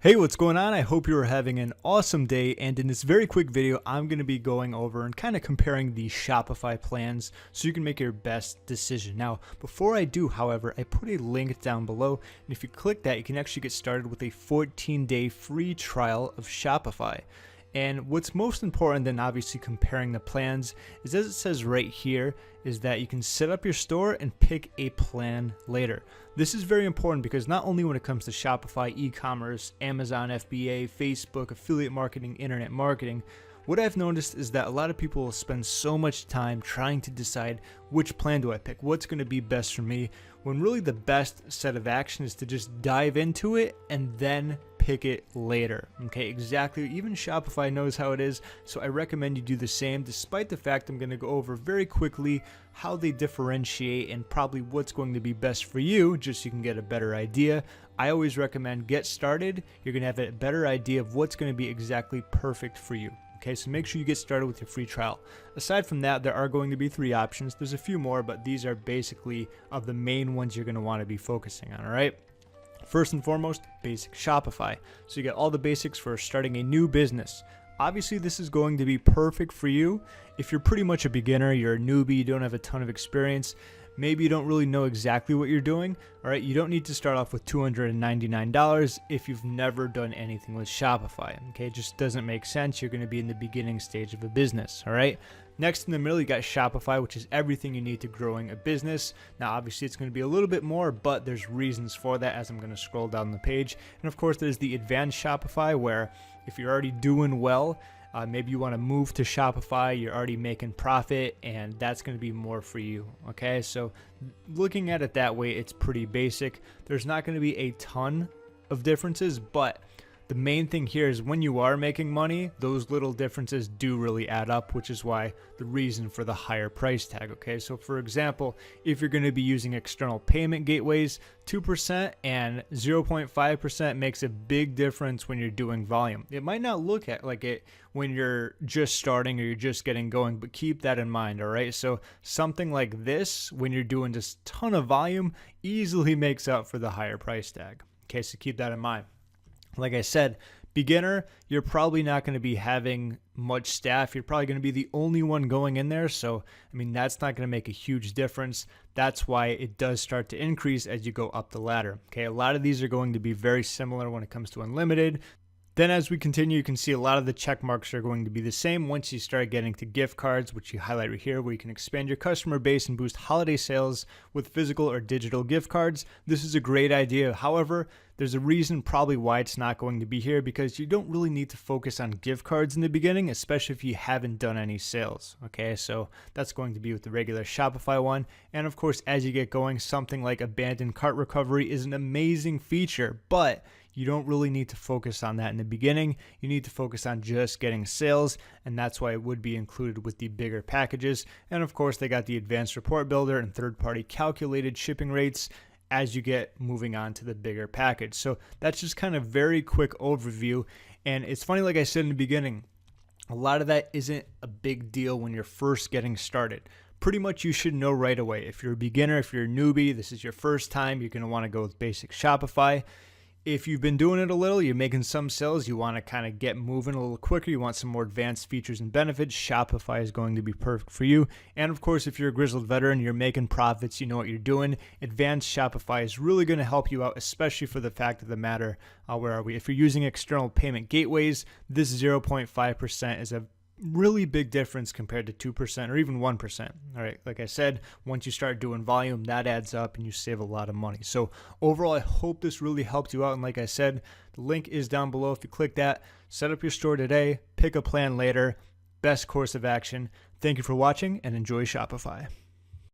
Hey, what's going on? I hope you're having an awesome day, and in this very quick video, I'm going to be going over and kind of comparing the Shopify plans so you can make your best decision. Now, before I do, however, I put a link down below, and if you click that, you can actually get started with a 14-day free trial of Shopify. And what's most important than obviously comparing the plans is, as it says right here, is that you can set up your store and pick a plan later. This is very important because not only when it comes to Shopify, e-commerce, Amazon FBA, Facebook, affiliate marketing, internet marketing, what I've noticed is that a lot of people will spend so much time trying to decide which plan do I pick, what's going to be best for me, when really the best set of action is to just dive into it and then pick it later. Okay, exactly. Even Shopify knows how it is, so I recommend you do the same, despite the fact I'm going to go over very quickly how they differentiate and probably what's going to be best for you, just so you can get a better idea. I always recommend get started. You're going to have a better idea of what's going to be exactly perfect for you. Okay, so make sure you get started with your free trial. Aside from that, there are going to be 3 options. There's a few more, but these are basically of the main ones you're going to want to be focusing on, all right? First and foremost, basic Shopify. So you get all the basics for starting a new business. Obviously, this is going to be perfect for you if you're pretty much a beginner, you're a newbie, you don't have a ton of experience. Maybe you don't really know exactly what you're doing. All right, you don't need to start off with $299 if you've never done anything with Shopify. Okay, it just doesn't make sense. You're going to be in the beginning stage of a business. All right. Next in the middle, you got Shopify, which is everything you need to growing a business. Now, obviously, it's going to be a little bit more, but there's reasons for that as I'm going to scroll down the page. And of course, there's the advanced Shopify, where if you're already doing well, maybe you want to move to Shopify, you're already making profit, and that's going to be more for you. Okay, so looking at it that way, it's pretty basic. There's not going to be a ton of differences, but the main thing here is when you are making money, those little differences do really add up, which is why the reason for the higher price tag. Okay, so for example, if you're going to be using external payment gateways, 2% and 0.5% makes a big difference when you're doing volume. It might not look at like it when you're just starting or you're just getting going, but keep that in mind. All right, so something like this, when you're doing just a ton of volume, easily makes up for the higher price tag. Okay, so keep that in mind. Like I said, beginner, you're probably not going to be having much staff. You're probably going to be the only one going in there. So, I mean, that's not going to make a huge difference. That's why it does start to increase as you go up the ladder. Okay, a lot of these are going to be very similar when it comes to unlimited. Then as we continue, you can see a lot of the check marks are going to be the same once you start getting to gift cards, which you highlight right here, where you can expand your customer base and boost holiday sales with physical or digital gift cards. This is a great idea. However, there's a reason probably why it's not going to be here, because you don't really need to focus on gift cards in the beginning, especially if you haven't done any sales. Okay, so that's going to be with the regular Shopify one. And of course, as you get going, something like abandoned cart recovery is an amazing feature, but you don't really need to focus on that in the beginning. You need to focus on just getting sales, and that's why it would be included with the bigger packages. And of course, they got the advanced report builder and third-party calculated shipping rates as you get moving on to the bigger package. So that's just kind of very quick overview. And it's funny, like I said in the beginning, a lot of that isn't a big deal when you're first getting started. Pretty much you should know right away. If you're a beginner, if you're a newbie, this is your first time, you're going to want to go with basic Shopify. If you've been doing it a little, you're making some sales, you want to kind of get moving a little quicker, you want some more advanced features and benefits, Shopify is going to be perfect for you. And of course, if you're a grizzled veteran, you're making profits, you know what you're doing, advanced Shopify is really going to help you out, especially for the fact of the matter, where are we? If you're using external payment gateways, this 0.5% is a really big difference compared to 2% or even 1%. All right, like I said, once you start doing volume, that adds up and you save a lot of money. So overall, I hope this really helped you out. And like I said, the link is down below. If you click that, set up your store today, pick a plan later, best course of action. Thank you for watching and enjoy Shopify.